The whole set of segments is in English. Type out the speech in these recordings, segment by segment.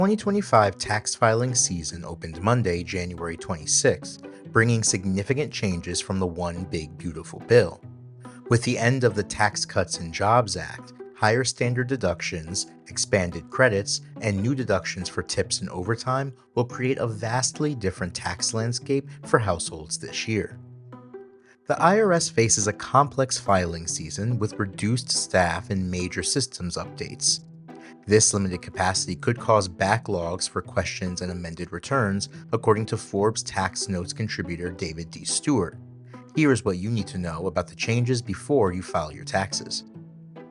2025 tax filing season opened Monday, January 26th, bringing significant changes from the One Big Beautiful Bill. With the end of the Tax Cuts and Jobs Act, higher standard deductions, expanded credits, and new deductions for tips and overtime will create a vastly different tax landscape for households this year. The IRS faces a complex filing season with reduced staff and major systems updates. This limited capacity could cause backlogs for questions and amended returns, according to Forbes Tax Notes contributor David D. Stewart. Here is what you need to know about the changes before you file your taxes.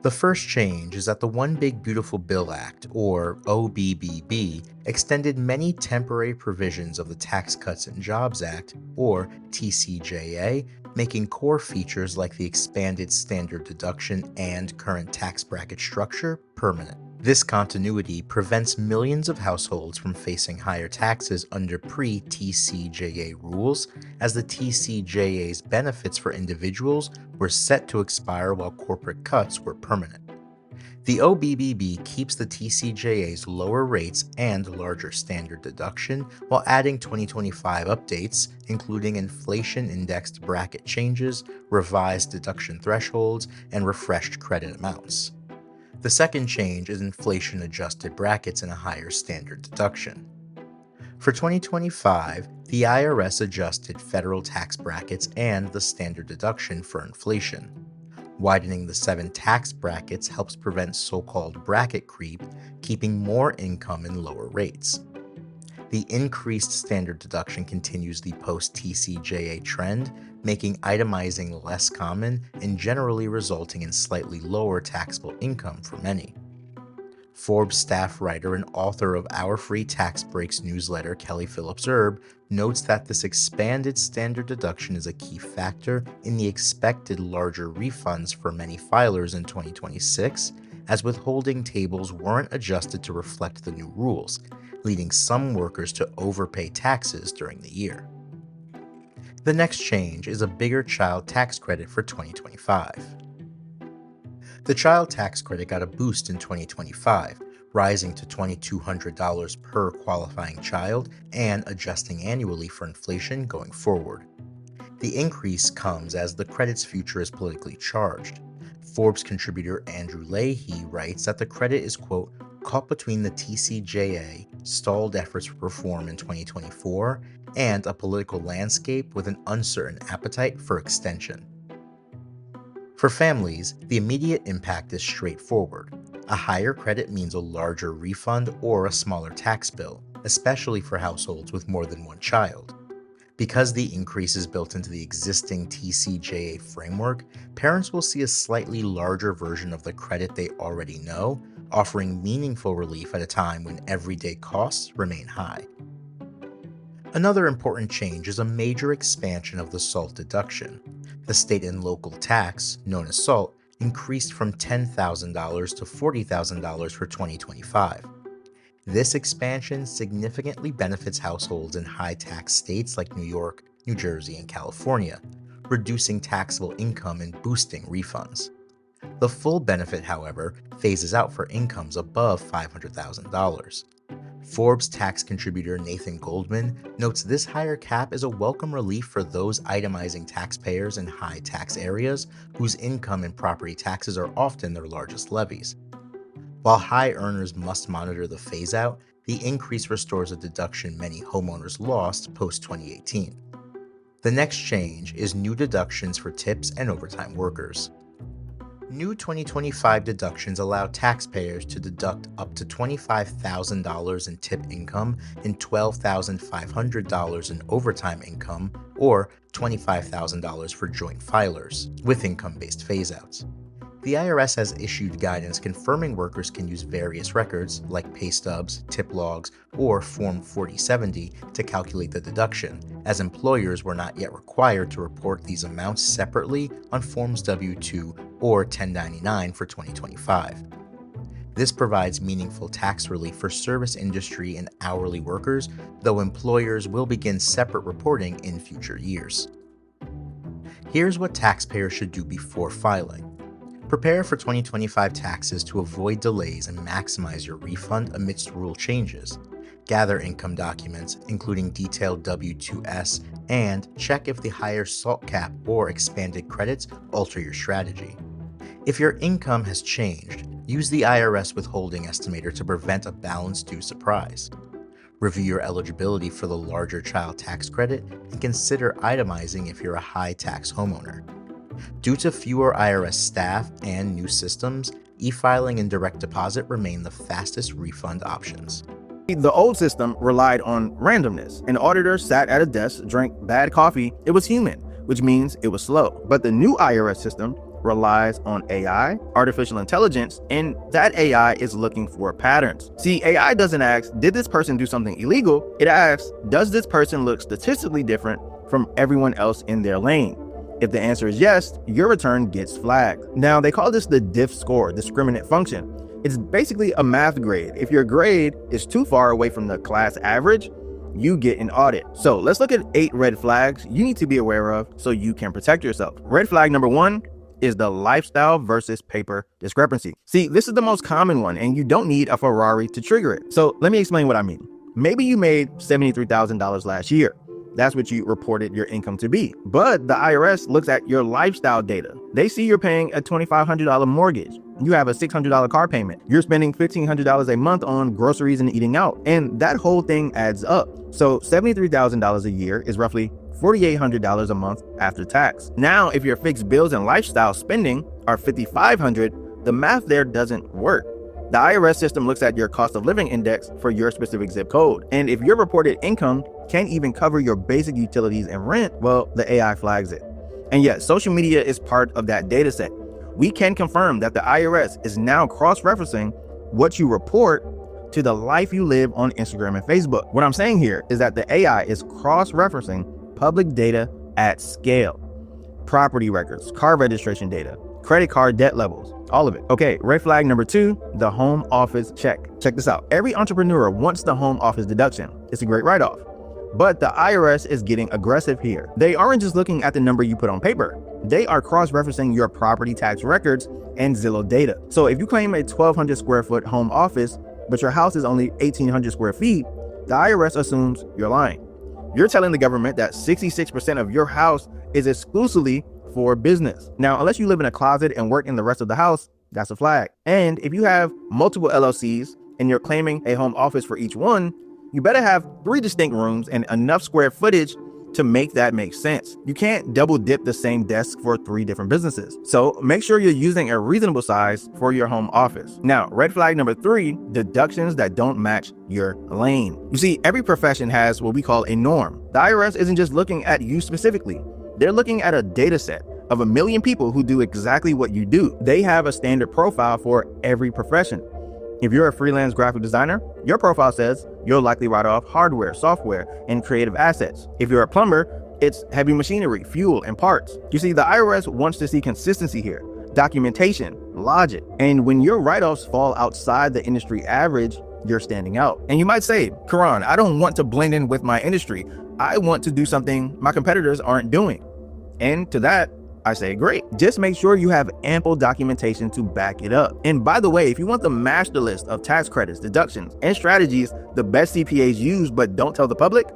The first change is that the One Big Beautiful Bill Act, or OBBB, extended many temporary provisions of the Tax Cuts and Jobs Act, or TCJA, making core features like the expanded standard deduction and current tax bracket structure permanent. This continuity prevents millions of households from facing higher taxes under pre-TCJA rules, as the TCJA's benefits for individuals were set to expire while corporate cuts were permanent. The OBBB keeps the TCJA's lower rates and larger standard deduction while adding 2025 updates, including inflation-indexed bracket changes, revised deduction thresholds, and refreshed credit amounts. The second change is inflation-adjusted brackets and a higher standard deduction. For 2025, the IRS adjusted federal tax brackets and the standard deduction for inflation. Widening the 7 tax brackets helps prevent so-called bracket creep, keeping more income in lower rates. The increased standard deduction continues the post-TCJA trend, making itemizing less common and generally resulting in slightly lower taxable income for many. Forbes staff writer and author of Our Free Tax Breaks newsletter, Kelly Phillips Erb, notes that this expanded standard deduction is a key factor in the expected larger refunds for many filers in 2026, as withholding tables weren't adjusted to reflect the new rules, leading some workers to overpay taxes during the year. The next change is a bigger child tax credit for 2025. The child tax credit got a boost in 2025, rising to $2,200 per qualifying child and adjusting annually for inflation going forward. The increase comes as the credit's future is politically charged. Forbes contributor Andrew Leahy writes that the credit is, quote, caught between the TCJA, stalled efforts for reform in 2024, and a political landscape with an uncertain appetite for extension. For families, the immediate impact is straightforward. A higher credit means a larger refund or a smaller tax bill, especially for households with more than one child. Because the increase is built into the existing TCJA framework, parents will see a slightly larger version of the credit they already know, offering meaningful relief at a time when everyday costs remain high. Another important change is a major expansion of the SALT deduction. The state and local tax, known as SALT, increased from $10,000 to $40,000 for 2025. This expansion significantly benefits households in high-tax states like New York, New Jersey, and California, reducing taxable income and boosting refunds. The full benefit, however, phases out for incomes above $500,000. Forbes tax contributor Nathan Goldman notes this higher cap is a welcome relief for those itemizing taxpayers in high-tax areas whose income and property taxes are often their largest levies. While high earners must monitor the phase-out, the increase restores a deduction many homeowners lost post-2018. The next change is new deductions for tips and overtime workers. New 2025 deductions allow taxpayers to deduct up to $25,000 in tip income and $12,500 in overtime income, or $25,000 for joint filers, with income-based phase-outs. The IRS has issued guidance confirming workers can use various records, like pay stubs, tip logs, or Form 4070, to calculate the deduction, as employers were not yet required to report these amounts separately on Forms W-2 or 1099 for 2025. This provides meaningful tax relief for service industry and hourly workers, though employers will begin separate reporting in future years. Here's what taxpayers should do before filing. Prepare for 2025 taxes to avoid delays and maximize your refund amidst rule changes. Gather income documents, including detailed W-2s, and check if the higher SALT cap or expanded credits alter your strategy. If your income has changed, use the IRS withholding estimator to prevent a balance due surprise. Review your eligibility for the larger child tax credit and consider itemizing if you're a high tax homeowner. Due to fewer IRS staff and new systems, e-filing and direct deposit remain the fastest refund options. The old system relied on randomness. An auditor sat at a desk, drank bad coffee. It was human, which means it was slow. But the new IRS system relies on AI, artificial intelligence, and that AI is looking for patterns. See, AI doesn't ask, did this person do something illegal? It asks, does this person look statistically different from everyone else in their lane? If the answer is yes, your return gets flagged. Now, they call this the diff score, discriminant function. It's basically a math grade. If your grade is too far away from the class average, you get an audit. So let's look at 8 red flags you need to be aware of so you can protect yourself. Red flag number 1 is the lifestyle versus paper discrepancy. See, this is the most common one, and you don't need a Ferrari to trigger it. So let me explain what I mean. Maybe you made $73,000 last year. That's what you reported your income to be. But the IRS looks at your lifestyle data. They see you're paying a $2,500 mortgage. You have a $600 car payment. You're spending $1,500 a month on groceries and eating out. And that whole thing adds up. So $73,000 a year is roughly $4,800 a month after tax. Now, if your fixed bills and lifestyle spending are $5,500, the math there doesn't work. The IRS system looks at your cost of living index for your specific zip code. And if your reported income can't even cover your basic utilities and rent, well, the AI flags it. And yet, social media is part of that data set. We can confirm that the IRS is now cross-referencing what you report to the life you live on Instagram and Facebook. What I'm saying here is that the AI is cross-referencing public data at scale. Property records, car registration data, credit card debt levels, all of it. Okay, red flag number 2, the home office check. Check this out. Every entrepreneur wants the home office deduction. It's a great write-off. But the IRS is getting aggressive here. They aren't just looking at the number you put on paper. They are cross-referencing your property tax records and Zillow data. So if you claim a 1,200 square foot home office, but your house is only 1,800 square feet, the IRS assumes you're lying. You're telling the government that 66% of your house is exclusively for business. Now, unless you live in a closet and work in the rest of the house, that's a flag. And if you have multiple LLCs and you're claiming a home office for each one, you better have 3 distinct rooms and enough square footage to make that make sense. You can't double dip the same desk for 3 different businesses. So make sure you're using a reasonable size for your home office. Now, red flag number 3, deductions that don't match your lane. You see, every profession has what we call a norm. The IRS isn't just looking at you specifically. They're looking at a data set of 1 million people who do exactly what you do. They have a standard profile for every profession. If you're a freelance graphic designer, your profile says you'll likely write off hardware, software, and creative assets. If you're a plumber, it's heavy machinery, fuel, and parts. You see, the IRS wants to see consistency here, documentation, logic. And when your write-offs fall outside the industry average, you're standing out. And you might say, Karan, I don't want to blend in with my industry. I want to do something my competitors aren't doing. And to that, I say, great. Just make sure you have ample documentation to back it up. And by the way, if you want the master list of tax credits, deductions, and strategies the best CPAs use but don't tell the public,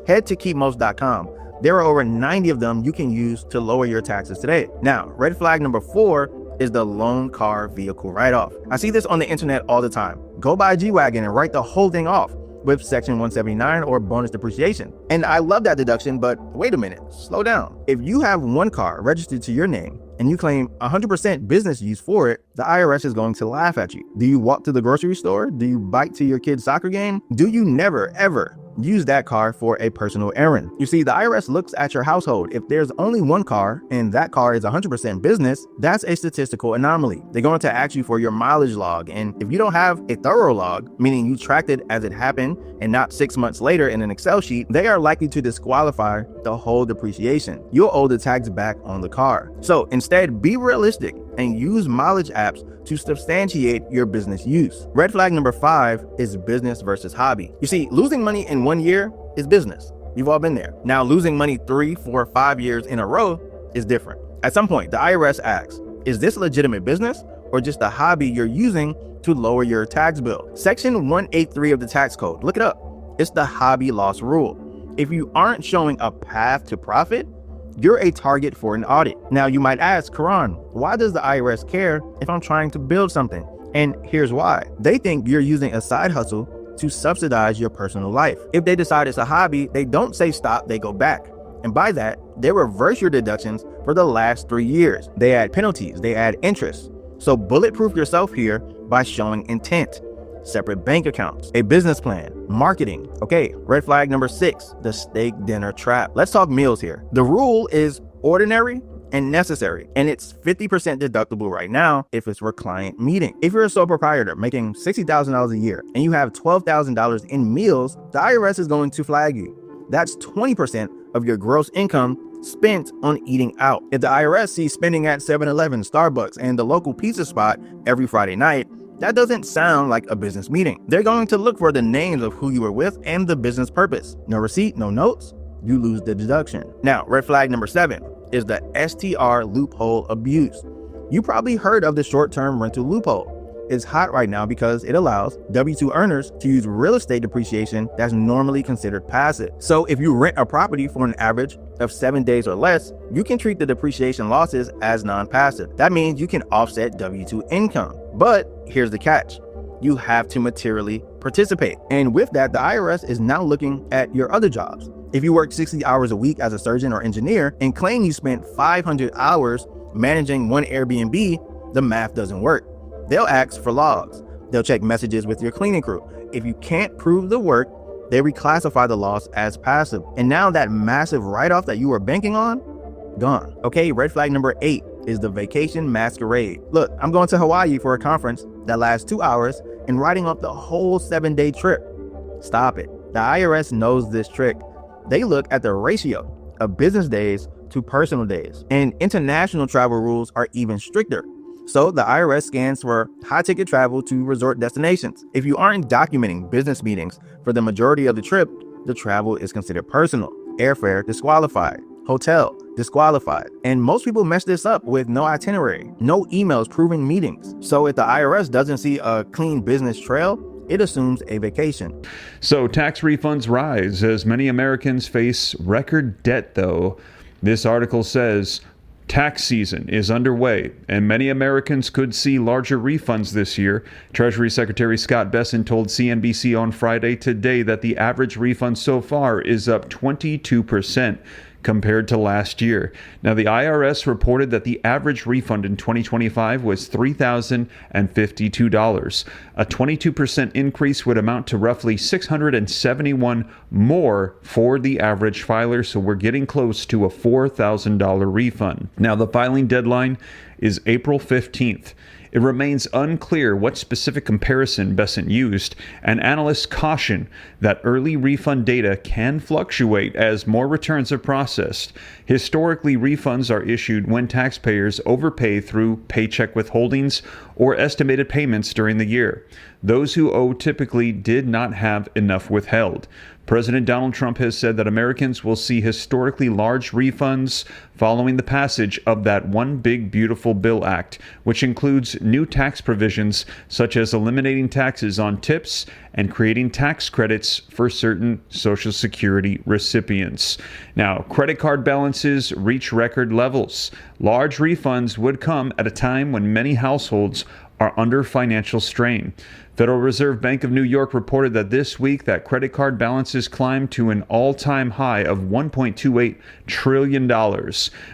head to keepmost.com. There are over 90 of them you can use to lower your taxes today. Now, red flag number 4 is the loan car vehicle write-off. I see this on the internet all the time. Go buy a G-Wagon and write the whole thing off with Section 179 or bonus depreciation. And I love that deduction, but wait a minute, slow down. If you have one car registered to your name and you claim 100% business use for it, the IRS is going to laugh at you. Do you walk to the grocery store? Do you bike to your kid's soccer game? Do you never, ever use that car for a personal errand? You see, the IRS looks at your household. If there's only one car and that car is 100% business, that's a statistical anomaly. They're going to ask you for your mileage log. And if you don't have a thorough log, meaning you tracked it as it happened and not 6 months later in an Excel sheet, they are likely to disqualify the whole depreciation. You'll owe the tax back on the car. So instead, be realistic and use mileage apps to substantiate your business use. Red flag number 5 is business versus hobby. You see, losing money in 1 year is business. You've all been there. Now, losing money 3, 4, 5 years in a row is different. At some point, the IRS asks, Is this a legitimate business or just a hobby you're using to lower your tax bill? Section 183 of the tax code, look it up. It's the hobby loss rule. If you aren't showing a path to profit, you're a target for an audit. Now you might ask, Karan, why does the IRS care if I'm trying to build something? And here's why. They think you're using a side hustle to subsidize your personal life. If they decide it's a hobby, they don't say stop, they go back. And by that, they reverse your deductions for the last 3 years. They add penalties, they add interest. So bulletproof yourself here by showing intent, separate bank accounts, a business plan, marketing. Okay, red flag number 6, the steak dinner trap. Let's talk meals here. The rule is ordinary and necessary, and it's 50% deductible right now if it's for client meeting. If you're a sole proprietor making $60,000 a year and you have $12,000 in meals, the IRS is going to flag you. That's 20% of your gross income spent on eating out. If the IRS sees spending at 7-Eleven, Starbucks, and the local pizza spot every Friday night, that doesn't sound like a business meeting. They're going to look for the names of who you were with and the business purpose. No receipt, no notes, you lose the deduction. Now, red flag number 7 is the STR loophole abuse. You probably heard of the short-term rental loophole. It's hot right now because it allows W-2 earners to use real estate depreciation that's normally considered passive. So if you rent a property for an average of 7 days or less, you can treat the depreciation losses as non-passive. That means you can offset W-2 income. But here's the catch. You have to materially participate. And with that, the IRS is now looking at your other jobs. If you work 60 hours a week as a surgeon or engineer and claim you spent 500 hours managing one Airbnb, the math doesn't work. They'll ask for logs. They'll check messages with your cleaning crew. If you can't prove the work, they reclassify the loss as passive. And now that massive write-off that you were banking on, gone. Okay, red flag number 8 is the vacation masquerade. Look, I'm going to Hawaii for a conference that lasts 2 hours and writing off the whole 7-day trip. Stop it. The IRS knows this trick. They look at the ratio of business days to personal days, and international travel rules are even stricter. So the IRS scans for high-ticket travel to resort destinations. If you aren't documenting business meetings for the majority of the trip, the travel is considered personal. Airfare disqualified. Hotel disqualified. And most people mess this up with no itinerary, no emails proving meetings. So if the IRS doesn't see a clean business trail, it assumes a vacation. So tax refunds rise as many Americans face record debt, though. This article says tax season is underway, and many Americans could see larger refunds this year. Treasury Secretary Scott Bessent told CNBC on Friday today that the average refund so far is up 22% compared to last year. Now, the IRS reported that the average refund in 2025 was $3,052. A 22% increase would amount to roughly $671 more for the average filer, so we're getting close to a $4,000 refund. Now, the filing deadline is April 15th. It remains unclear what specific comparison Bessent used, and analysts caution that early refund data can fluctuate as more returns are processed. Historically, refunds are issued when taxpayers overpay through paycheck withholdings or estimated payments during the year. Those who owe typically did not have enough withheld. President Donald Trump has said that Americans will see historically large refunds following the passage of that One Big Beautiful Bill Act, which includes new tax provisions such as eliminating taxes on tips and creating tax credits for certain Social Security recipients. Now, credit card balances reach record levels. Large refunds would come at a time when many households are under financial strain. Federal Reserve Bank of New York reported that this week that credit card balances climbed to an all-time high of $1.28 trillion.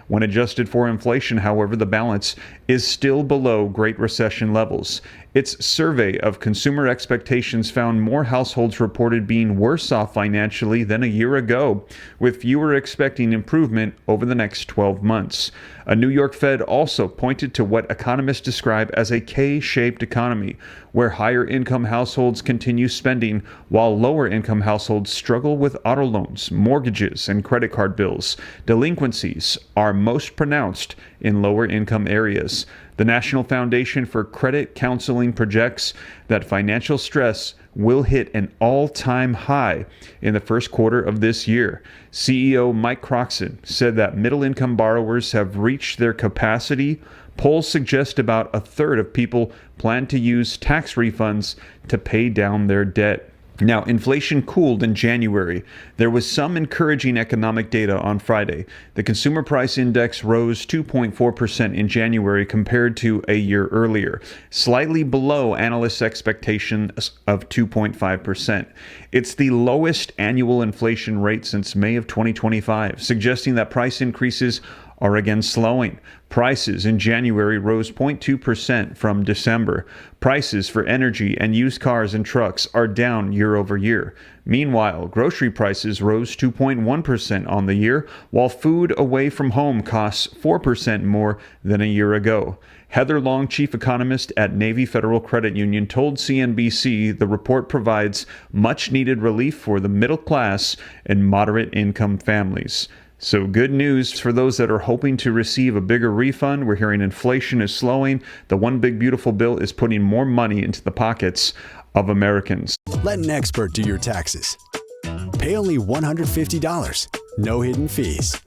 When adjusted for inflation, however, the balance is still below Great Recession levels. Its survey of consumer expectations found more households reported being worse off financially than a year ago, with fewer expecting improvement over the next 12 months. A New York Fed also pointed to what economists describe as a K-shaped economy, where higher-income households continue spending while lower-income households struggle with auto loans, mortgages, and credit card bills. Delinquencies are most pronounced in lower-income areas. The National Foundation for Credit Counseling projects that financial stress will hit an all-time high in the first quarter of this year. CEO Mike Croxson said that middle-income borrowers have reached their capacity. Polls suggest about a third of people plan to use tax refunds to pay down their debt. Now, inflation cooled in January. There was some encouraging economic data on Friday. The Consumer Price Index rose 2.4% in January compared to a year earlier, slightly below analysts' expectations of 2.5%. It's the lowest annual inflation rate since May of 2025, suggesting that price increases are again slowing. Prices in January rose 0.2% from December. Prices for energy and used cars and trucks are down year over year. Meanwhile, grocery prices rose 2.1% on the year, while food away from home costs 4% more than a year ago. Heather Long, chief economist at Navy Federal Credit Union, told CNBC the report provides much-needed relief for the middle class and moderate-income families. So good news for those that are hoping to receive a bigger refund. We're hearing inflation is slowing. The One Big Beautiful Bill is putting more money into the pockets of Americans. Let an expert do your taxes. Pay only $150. No hidden fees.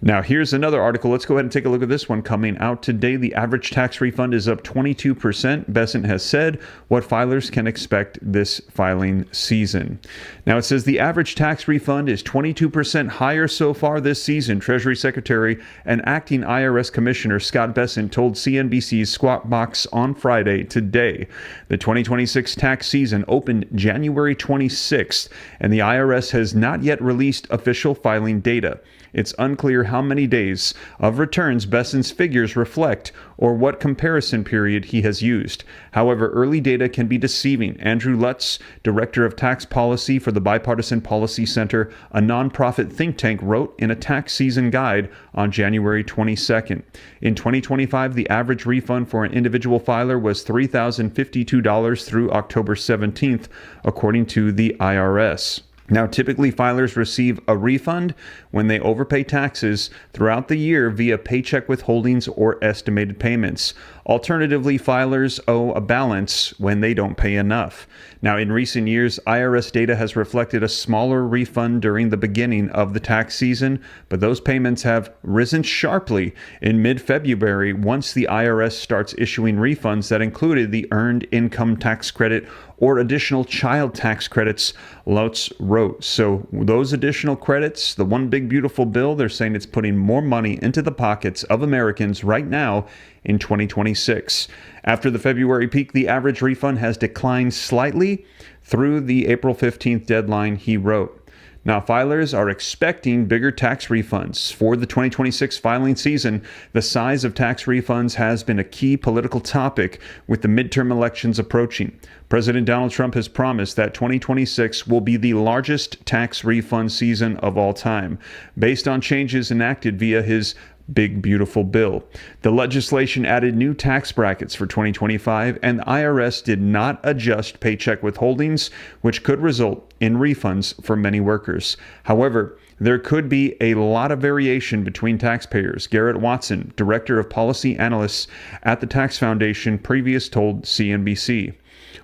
Now, here's another article. Let's go ahead and take a look at this one coming out today. The average tax refund is up 22%. Besant has said what filers can expect this filing season. Now, it says the average tax refund is 22% higher so far this season. Treasury Secretary and Acting IRS Commissioner Scott Besant told CNBC's Squawk Box on Friday today. The 2026 tax season opened January 26th, and the IRS has not yet released official filing data. It's unclear how many days of returns Besant's figures reflect or what comparison period he has used. However, early data can be deceiving. Andrew Lutz, Director of Tax Policy for the Bipartisan Policy Center, a nonprofit think tank, wrote in a tax season guide on January 22nd. In 2025, the average refund for an individual filer was $3,052 through October 17th, according to the IRS. Now, typically, filers receive a refund when they overpay taxes throughout the year via paycheck withholdings or estimated payments. Alternatively, filers owe a balance when they don't pay enough. Now, in recent years, IRS data has reflected a smaller refund during the beginning of the tax season, but those payments have risen sharply in mid-February once the IRS starts issuing refunds that included the Earned Income Tax Credit or additional child tax credits, Lutz wrote. So those additional credits, the One Big Beautiful Bill, they're saying it's putting more money into the pockets of Americans right now in 2026. After the February peak, the average refund has declined slightly through the April 15th deadline, he wrote. Now, filers are expecting bigger tax refunds. For the 2026 filing season, the size of tax refunds has been a key political topic with the midterm elections approaching. President Donald Trump has promised that 2026 will be the largest tax refund season of all time, based on changes enacted via his Big Beautiful Bill. The legislation added new tax brackets for 2025, and the IRS did not adjust paycheck withholdings, which could result in refunds for many workers. However, there could be a lot of variation between taxpayers. Garrett Watson, Director of Policy Analysts at the Tax Foundation, previously told CNBC.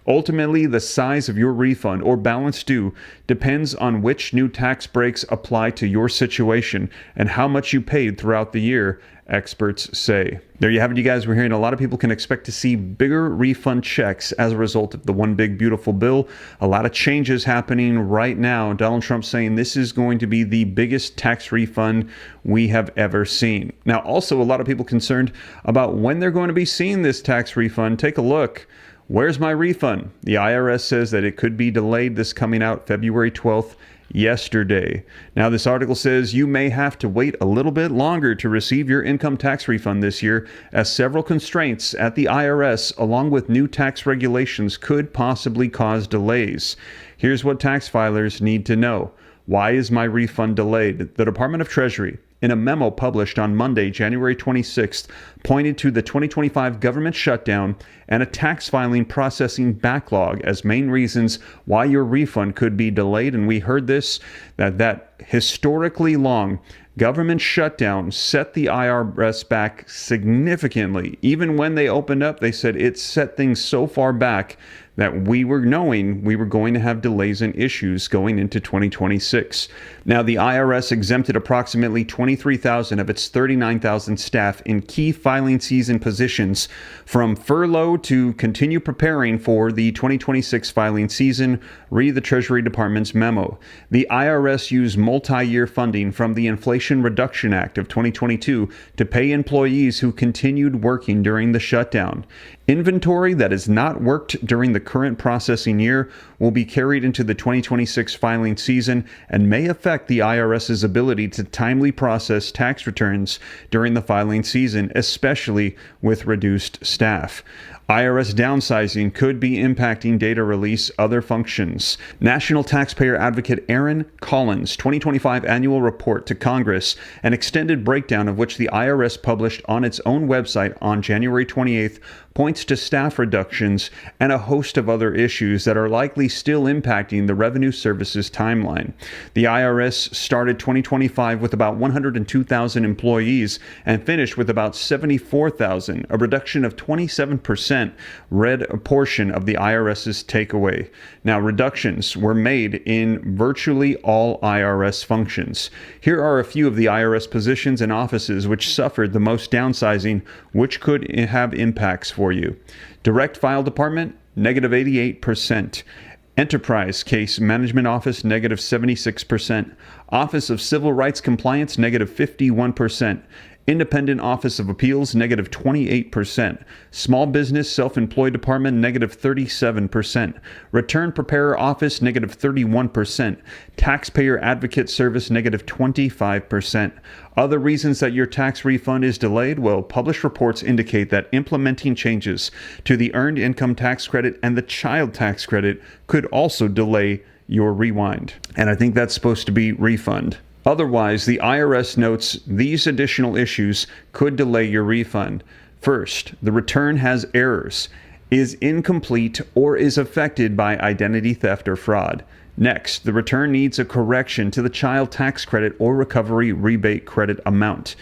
Ultimately, the size of your refund or balance due depends on which new tax breaks apply to your situation and how much you paid throughout the year, experts say. There you have it, you guys. We're hearing a lot of people can expect to see bigger refund checks as a result of the One Big Beautiful Bill. A lot of changes happening right now. Donald Trump saying this is going to be the biggest tax refund we have ever seen. Now, also a lot of people concerned about when they're going to be seeing this tax refund. Take a look. Where's my refund? The IRS says that it could be delayed. This coming out February 12th, yesterday. Now, this article says you may have to wait a little bit longer to receive your income tax refund this year, as several constraints at the IRS, along with new tax regulations, could possibly cause delays. Here's what tax filers need to know. Why is my refund delayed? The Department of Treasury, in a memo published on Monday, January 26th, pointed to the 2025 government shutdown and a tax filing processing backlog as main reasons why your refund could be delayed. And we heard this, that historically long government shutdown set the IRS back significantly. Even when they opened up, they said it set things so far back that we were knowing we were going to have delays and issues going into 2026. Now, the IRS exempted approximately 23,000 of its 39,000 staff in key filing season positions from furlough to continue preparing for the 2026 filing season, read the Treasury Department's memo. The IRS used multi-year funding from the Inflation Reduction Act of 2022 to pay employees who continued working during the shutdown. Inventory that is not worked during the current processing year will be carried into the 2026 filing season and may affect the IRS's ability to timely process tax returns during the filing season, especially with reduced staff. IRS downsizing could be impacting data release other functions. National Taxpayer Advocate Aaron Collins' 2025 annual report to Congress, an extended breakdown of which the IRS published on its own website on January 28th, points to staff reductions and a host of other issues that are likely still impacting the Revenue Services timeline. The IRS started 2025 with about 102,000 employees and finished with about 74,000, a reduction of 27%, read a portion of the IRS's takeaway. Now, reductions were made in virtually all IRS functions. Here are a few of the IRS positions and offices which suffered the most downsizing, which could have impacts for you. Direct File Department, negative 88%. Enterprise Case Management Office, negative 76%. Office of Civil Rights Compliance, negative 51%. Independent Office of Appeals, negative 28%. Small Business Self-Employed Department, negative 37%. Return Preparer Office, negative 31%. Taxpayer Advocate Service, negative 25%. Other reasons that your tax refund is delayed? Well, published reports indicate that implementing changes to the Earned Income Tax Credit and the Child Tax Credit could also delay your rewind. And I think that's supposed to be refund. Otherwise, the IRS notes these additional issues could delay your refund. First, the return has errors, is incomplete, or is affected by identity theft or fraud. Next, the return needs a correction to the child tax credit or recovery rebate credit amount.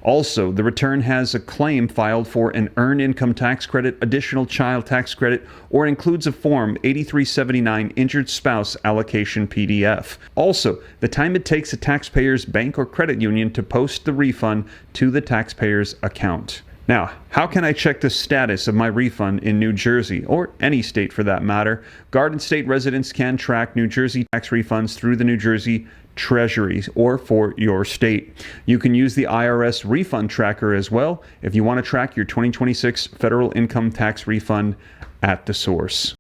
Also, the return has a claim filed for an earned income tax credit, additional child tax credit, or includes a Form 8379 Injured Spouse Allocation PDF. Also, the time it takes a taxpayer's bank or credit union to post the refund to the taxpayer's account. Now, how can I check the status of my refund in New Jersey, or any state for that matter? Garden State residents can track New Jersey tax refunds through the New Jersey Treasury or for your state. You can use the IRS refund tracker as well if you want to track your 2026 federal income tax refund at the source.